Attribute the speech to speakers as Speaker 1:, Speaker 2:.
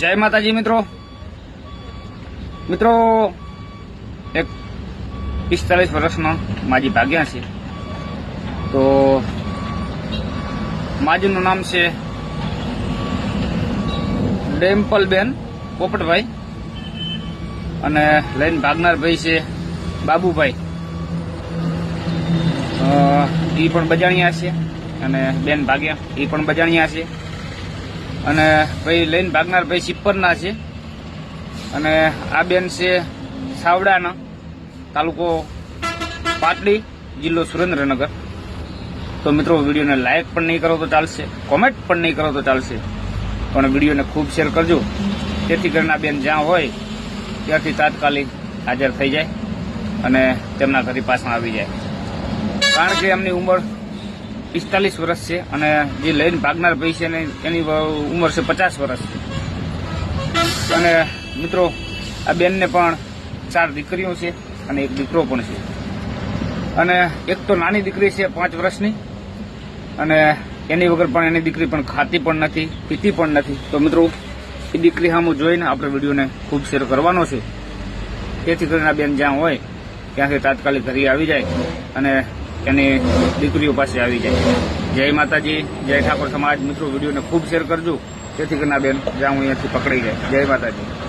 Speaker 1: જય માતાજી મિત્રો એક 45 વર્ષનો માજી ભાગ્યા છે. તો માજીનું નામ છે ડેમ્પલબેન પોપટભાઈ અને લઈને ભાગનાર ભાઈ છે બાબુભાઈ. એ પણ બજાણિયા છે અને બેન ભાગ્યા એ પણ બજાણિયા છે. અને ભાઈ લઈને ભાગનાર ભાઈ સિપ્પરના છે અને આ બેન છે સાવડાના, તાલુકો પાટડી, જિલ્લો સુરેન્દ્રનગર. તો મિત્રો વિડીયોને લાઇક પણ નહીં કરો તો ચાલશે, કોમેન્ટ પણ નહીં કરો તો ચાલશે, પણ વિડીયોને ખૂબ શેર કરજો, જેથી કરીને આ બેન જ્યાં હોય ત્યાંથી તાત્કાલિક હાજર થઈ જાય અને તેમના ઘરે પાછા આવી જાય. કારણ કે એમની ઉંમર 45 વર્ષ છે અને જે લઈને ભાગનાર ભાઈ છે એની ઉંમર છે 50 વર્ષ. અને મિત્રો આ બેનને પણ 4 દીકરીઓ છે અને એક દીકરો પણ છે. અને એક તો નાની દીકરી છે 5 વર્ષની અને એની વગર પણ એની દીકરી પણ ખાતી પણ નથી, પીતી પણ નથી. તો મિત્રો એ દીકરી સામું જોઈને આપણે વિડીયોને ખૂબ શેર કરવાનો છે, જેથી કરીને આ બેન જ્યાં હોય ત્યાંથી તાત્કાલિક ઘરે આવી જાય અને એની દીકરીઓ પાસે આવી જાય. જય માતાજી, જય ઠાકોર સમાજ. મિત્રો વિડીયોને ખૂબ શેર કરજો, જેથી કરીને આ બેન જ્યાં હું અહીંયાથી પકડાઈ જાય. જય માતાજી.